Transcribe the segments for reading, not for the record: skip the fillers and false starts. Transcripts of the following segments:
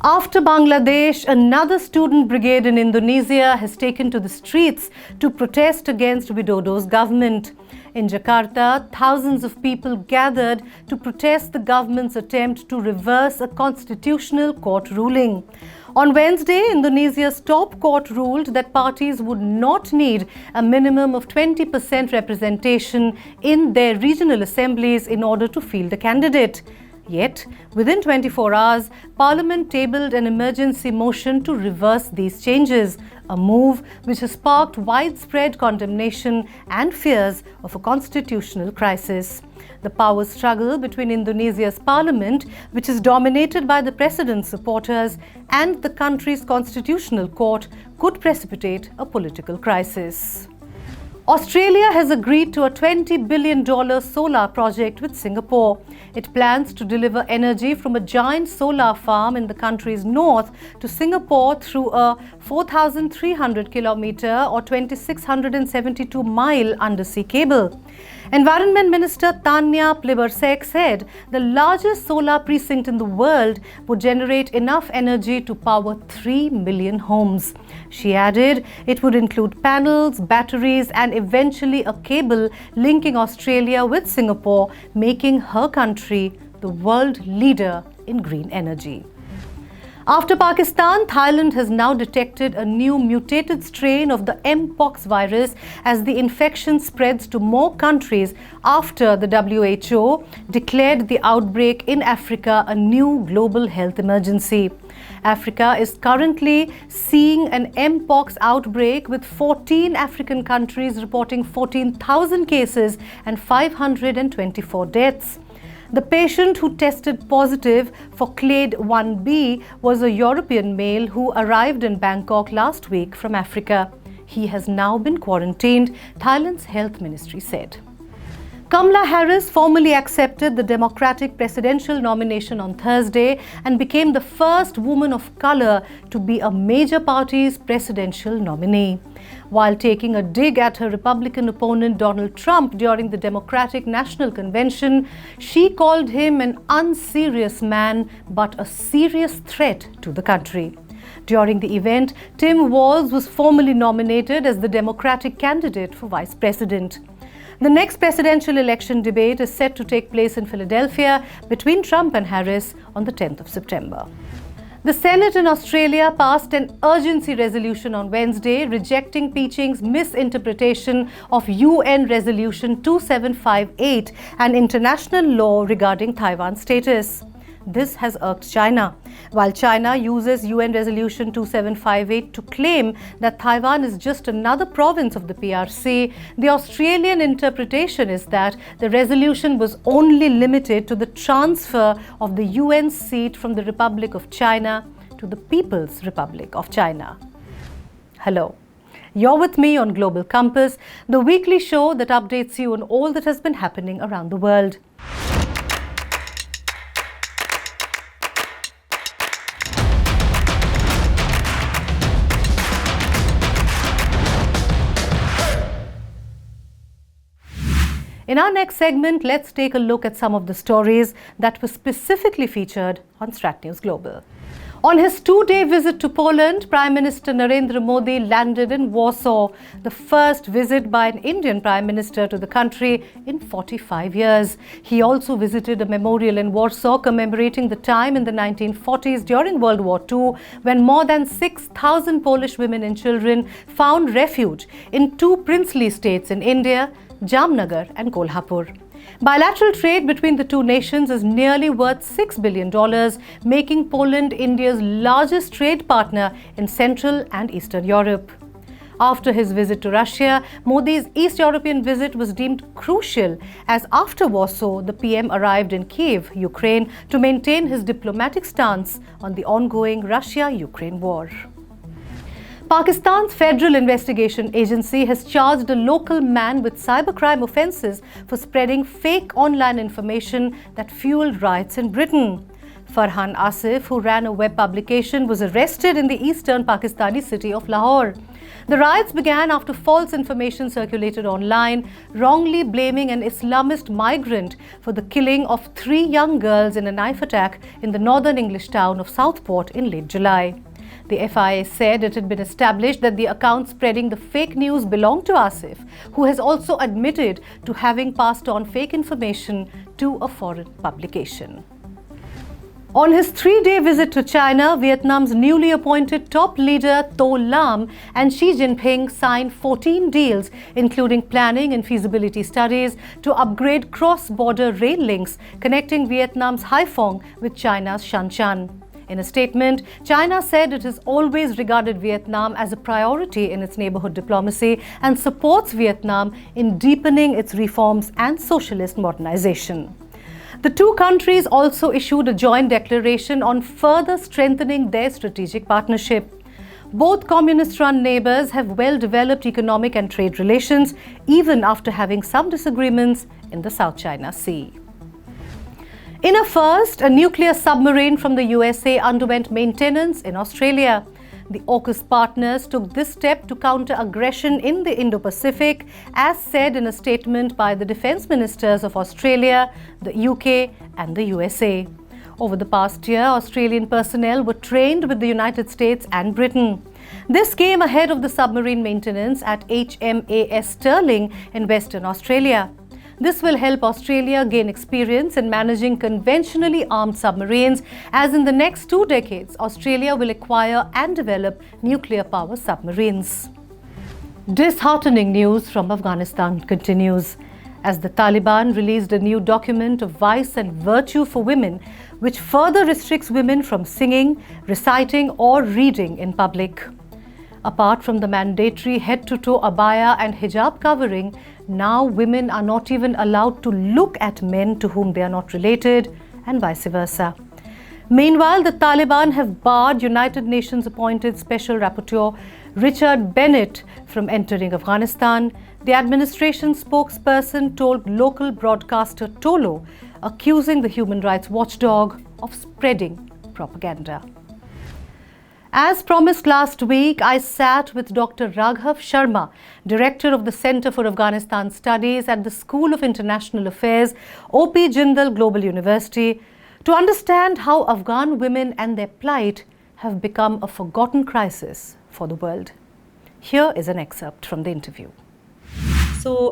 After Bangladesh, another student brigade in Indonesia has taken to the streets to protest against Widodo's government. In Jakarta, thousands of people gathered to protest the government's attempt to reverse a constitutional court ruling. On Wednesday, Indonesia's top court ruled that parties would not need a minimum of 20% representation in their regional assemblies in order to field a candidate. Yet, within 24 hours, Parliament tabled an emergency motion to reverse these changes, a move which has sparked widespread condemnation and fears of a constitutional crisis. The power struggle between Indonesia's parliament, which is dominated by the president's supporters, and the country's constitutional court could precipitate a political crisis. Australia has agreed to a $20 billion solar project with Singapore. It plans to deliver energy from a giant solar farm in the country's north to Singapore through a 4,300-kilometer or 2,672-mile undersea cable. Environment Minister Tanya Plibersek said the largest solar precinct in the world would generate enough energy to power 3 million homes. She added it would include panels, batteries, and eventually a cable linking Australia with Singapore, making her country the world leader in green energy. After Pakistan, Thailand has now detected a new mutated strain of the Mpox virus as the infection spreads to more countries after the WHO declared the outbreak in Africa a new global health emergency. Africa is currently seeing an Mpox outbreak, with 14 African countries reporting 14,000 cases and 524 deaths. The patient who tested positive for Clade 1b was a European male who arrived in Bangkok last week from Africa. He has now been quarantined, Thailand's health ministry said. Kamala Harris formally accepted the Democratic presidential nomination on Thursday and became the first woman of color to be a major party's presidential nominee. While taking a dig at her Republican opponent Donald Trump during the Democratic National Convention, she called him an unserious man but a serious threat to the country. During the event, Tim Walz was formally nominated as the Democratic candidate for vice president. The next presidential election debate is set to take place in Philadelphia between Trump and Harris on the 10th of September. The Senate in Australia passed an urgency resolution on Wednesday rejecting Beijing's misinterpretation of UN Resolution 2758, an international law regarding Taiwan's status. This has irked China. While China uses UN Resolution 2758 to claim that Taiwan is just another province of the PRC, the Australian interpretation is that the resolution was only limited to the transfer of the UN seat from the Republic of China to the People's Republic of China. Hello. You're with me on Global Compass, the weekly show that updates you on all that has been happening around the world. In our next segment, let's take a look at some of the stories that were specifically featured on Strat News Global. On his two-day visit to Poland, Prime Minister Narendra Modi landed in Warsaw, the first visit by an Indian Prime Minister to the country in 45 years. He also visited a memorial in Warsaw commemorating the time in the 1940s during World War II when more than 6,000 Polish women and children found refuge in two princely states in India, Jamnagar and Kolhapur. Bilateral trade between the two nations is nearly worth $6 billion, making Poland India's largest trade partner in Central and Eastern Europe. After his visit to Russia, Modi's East European visit was deemed crucial as after Warsaw, the PM arrived in Kyiv, Ukraine, to maintain his diplomatic stance on the ongoing Russia-Ukraine war. Pakistan's Federal Investigation Agency has charged a local man with cybercrime offences for spreading fake online information that fueled riots in Britain. Farhan Asif, who ran a web publication, was arrested in the eastern Pakistani city of Lahore. The riots began after false information circulated online, wrongly blaming an Islamist migrant for the killing of 3 young girls in a knife attack in the northern English town of Southport in late July. The FIA said it had been established that the account spreading the fake news belonged to Asif, who has also admitted to having passed on fake information to a foreign publication. On his 3-day visit to China, Vietnam's newly appointed top leader To Lam and Xi Jinping signed 14 deals, including planning and feasibility studies to upgrade cross-border rail links connecting Vietnam's Haiphong with China's Shanshan. In a statement, China said it has always regarded Vietnam as a priority in its neighborhood diplomacy and supports Vietnam in deepening its reforms and socialist modernization. The two countries also issued a joint declaration on further strengthening their strategic partnership. Both communist-run neighbors have well-developed economic and trade relations, even after having some disagreements in the South China Sea. In a first, a nuclear submarine from the USA underwent maintenance in Australia. The AUKUS partners took this step to counter aggression in the Indo-Pacific, as said in a statement by the defence ministers of Australia, the UK and the USA. Over the past year, Australian personnel were trained with the United States and Britain. This came ahead of the submarine maintenance at HMAS Stirling in Western Australia. This will help Australia gain experience in managing conventionally armed submarines, as in the next 2 decades, Australia will acquire and develop nuclear power submarines. Disheartening news from Afghanistan continues, as the Taliban released a new document of vice and virtue for women, which further restricts women from singing, reciting or reading in public. Apart from the mandatory head-to-toe abaya and hijab covering, now women are not even allowed to look at men to whom they are not related, and vice versa. Meanwhile, the Taliban have barred United Nations appointed Special Rapporteur Richard Bennett from entering Afghanistan. The administration spokesperson told local broadcaster Tolo, accusing the human rights watchdog of spreading propaganda. As promised last week, I sat with Dr. Raghav Sharma, Director of the Center for Afghanistan Studies at the School of International Affairs, OP Jindal Global University, to understand how Afghan women and their plight have become a forgotten crisis for the world. Here is an excerpt from the interview. So,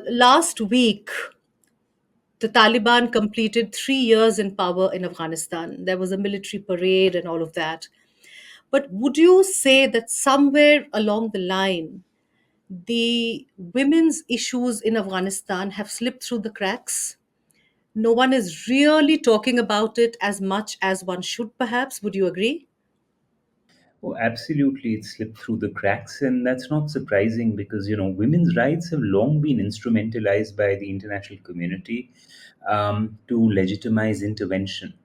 last week, the Taliban completed 3 years in power in Afghanistan. There was a military parade and all of that. But would you say that somewhere along the line, the women's issues in Afghanistan have slipped through the cracks? No one is really talking about it as much as one should, perhaps. Would you agree? Oh, absolutely, it slipped through the cracks, and that's not surprising because women's rights have long been instrumentalized by the international community to legitimize intervention.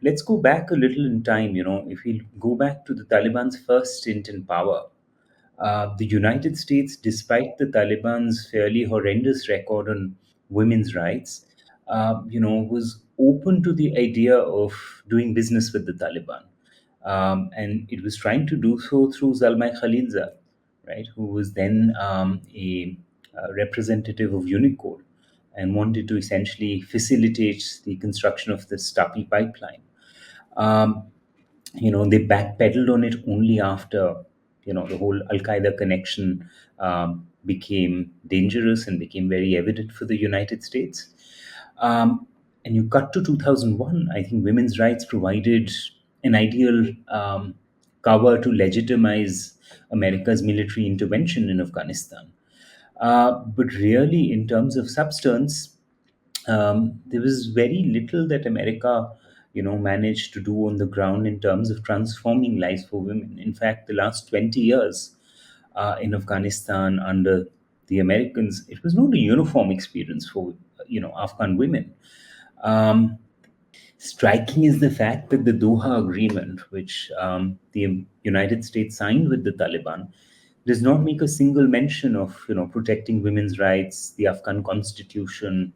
Let's go back a little in time. If we go back to the Taliban's first stint in power, the United States, despite the Taliban's fairly horrendous record on women's rights, was open to the idea of doing business with the Taliban. And it was trying to do so through Zalmay Khalilzad, right, who was then a representative of Unicode and wanted to essentially facilitate the construction of this Tapi pipeline. Um, they backpedaled on it only after the whole Al Qaeda connection became dangerous and became very evident for the United States. And you cut to 2001, I think women's rights provided an ideal cover to legitimize America's military intervention in Afghanistan. But really, in terms of substance, there was very little that America, managed to do on the ground in terms of transforming lives for women. In fact, the last 20 years in Afghanistan under the Americans, it was not a uniform experience for Afghan women. Um, Striking is the fact that the Doha Agreement, which the United States signed with the Taliban, does not make a single mention of protecting women's rights, the Afghan constitution,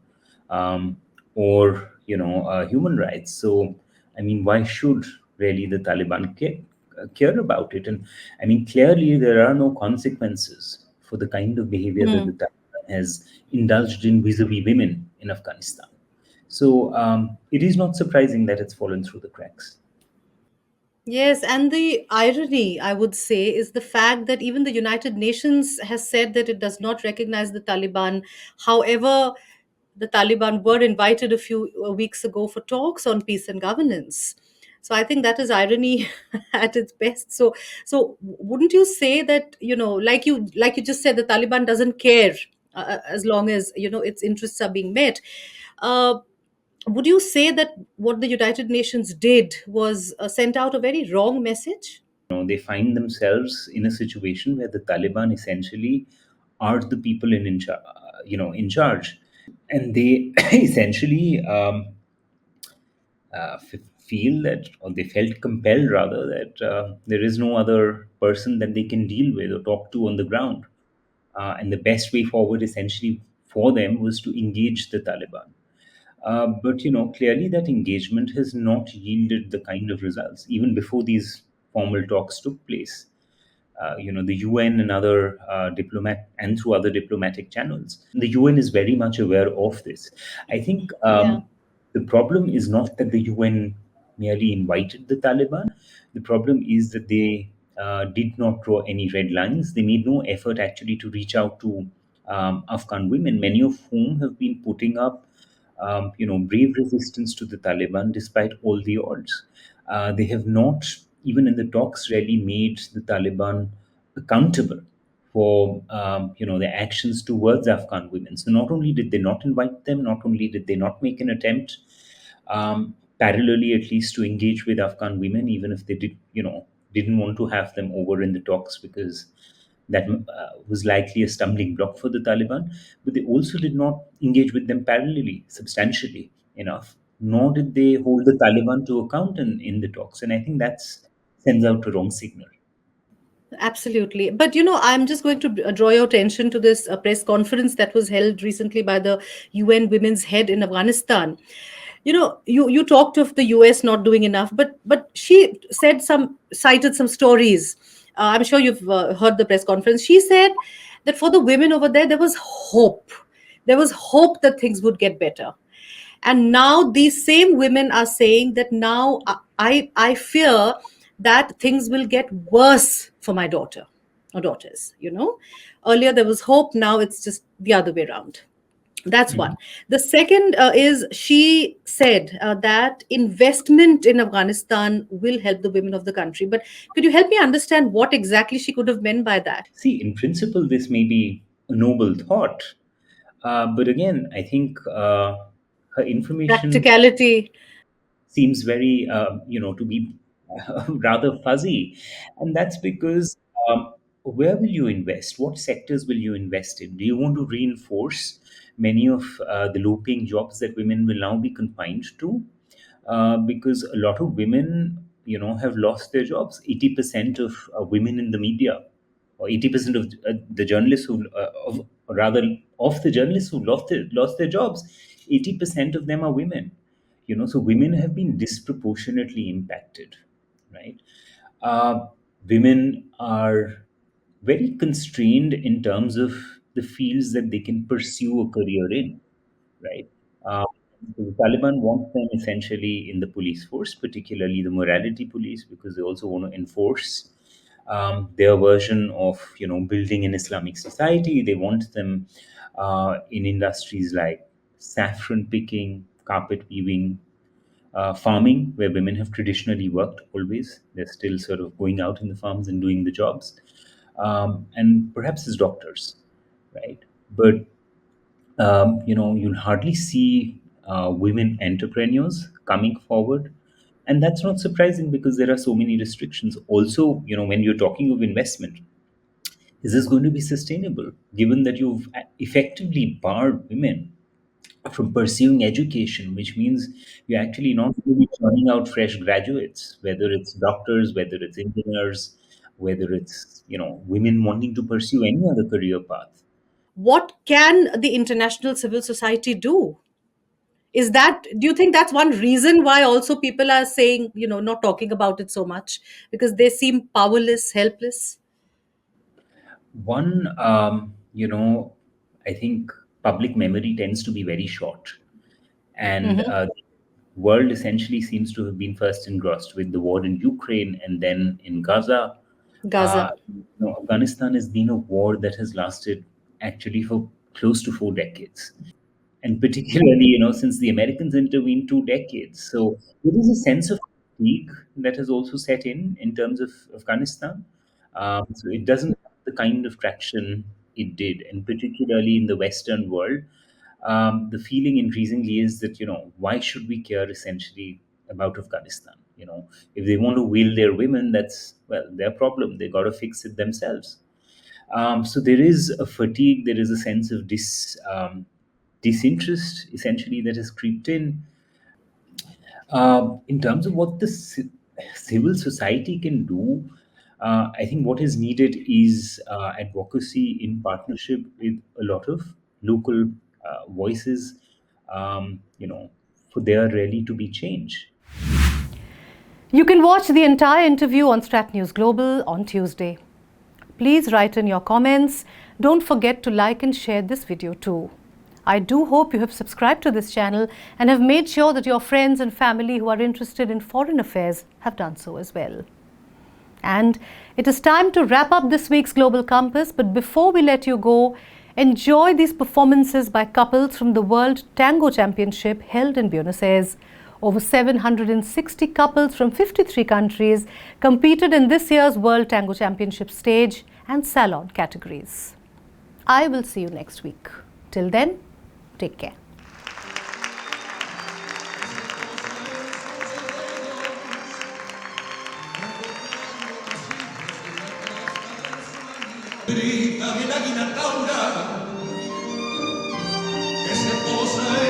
or human rights. So I mean, why should really the Taliban care about it? And I mean, clearly there are no consequences for the kind of behavior that the Hmm. Taliban has indulged in vis-a-vis women in Afghanistan. So it is not surprising that it's fallen through the cracks. Yes, and the irony, I would say, is the fact that even the United Nations has said that it does not recognize the Taliban. However, the Taliban were invited a few weeks ago for talks on peace and governance. So I think that is irony at its best. So wouldn't you say that, like you just said, the Taliban doesn't care as long as its interests are being met. Uh, would you say that what the United Nations did was sent out a very wrong message? They find themselves in a situation where the Taliban essentially are the people in charge, and they essentially feel that, or they felt compelled rather, that there is no other person that they can deal with or talk to on the ground, and the best way forward essentially for them was to engage the Taliban. But clearly that engagement has not yielded the kind of results even before these formal talks took place. The UN and other diplomat and through other diplomatic channels. The UN is very much aware of this. I think Yeah. the problem is not that the UN merely invited the Taliban. The problem is that they did not draw any red lines. They made no effort actually to reach out to Afghan women, many of whom have been putting up brave resistance to the Taliban despite all the odds. They have not, even in the talks, really made the Taliban accountable for their actions towards Afghan women. So not only did they not invite them, not only did they not make an attempt, parallelly at least, to engage with Afghan women, even if they didn't want to have them over in the talks because that was likely a stumbling block for the Taliban. But they also did not engage with them parallelly, substantially enough. Nor did they hold the Taliban to account in the talks. And I think that's sends out a wrong signal. Absolutely. But I'm just going to draw your attention to this press conference that was held recently by the UN women's head in Afghanistan. You talked of the US not doing enough, but she said cited some stories. I'm sure you've heard the press conference. She said that for the women over there, there was hope. There was hope that things would get better. And now these same women are saying that now I fear that things will get worse for my daughter or daughters. Earlier there was hope, now it's just the other way around. That's one. The second is she said that investment in Afghanistan will help the women of the country. But could you help me understand what exactly she could have meant by that? See, in principle, this may be a noble thought, but again, I think her information Practicality. seems very, to be rather fuzzy. And that's because where will you invest? What sectors will you invest in? Do you want to reinforce many of the low paying jobs that women will now be confined to? Because a lot of women, have lost their jobs. 80% of women in the media, or 80% of the journalists or rather, of the journalists who lost their jobs, 80% of them are women. So women have been disproportionately impacted, right? uh, Women are very constrained in terms of the fields that they can pursue a career in, right? Uh, the Taliban want them essentially in the police force, particularly the morality police, because they also want to enforce their version of building an Islamic society. They want them in industries like saffron picking, carpet weaving, farming, where women have traditionally worked always. They're still sort of going out in the farms and doing the jobs, and perhaps as doctors, right? But you'll hardly see women entrepreneurs coming forward. And that's not surprising because there are so many restrictions. Also, when you're talking of investment, is this going to be sustainable given that you've effectively barred women from pursuing education, which means you're actually not really churning out fresh graduates, whether it's doctors, whether it's engineers, whether it's women wanting to pursue any other career path. What can the international civil society do? Is that, do you think that's one reason why also people are saying, not talking about it so much, because they seem powerless, helpless? One, I think public memory tends to be very short, and Hmm. the world essentially seems to have been first engrossed with the war in Ukraine and then in Gaza. Gaza. Afghanistan has been a war that has lasted actually for close to 4 decades, and particularly, since the Americans intervened 2 decades. So there is a sense of fatigue that has also set in terms of Afghanistan. So it doesn't have the kind of traction it did, and particularly in the Western world. The feeling increasingly is that, why should we care essentially about Afghanistan? If they want to wield their women, that's, well, their problem. They got to fix it themselves. So there is a fatigue, there is a sense of disinterest essentially that has creeped in. In terms of what the civil society can do, I think what is needed is advocacy in partnership with a lot of local voices, for there really to be change. You can watch the entire interview on Strat News Global on Tuesday. Please write in your comments. Don't forget to like and share this video too. I do hope you have subscribed to this channel and have made sure that your friends and family who are interested in foreign affairs have done so as well. And it is time to wrap up this week's Global Compass, but before we let you go, enjoy these performances by couples from the World Tango Championship held in Buenos Aires. Over 760 couples from 53 countries competed in this year's World Tango Championship stage and salon categories. I will see you next week. Till then, take care. Grita el águila taura que se posa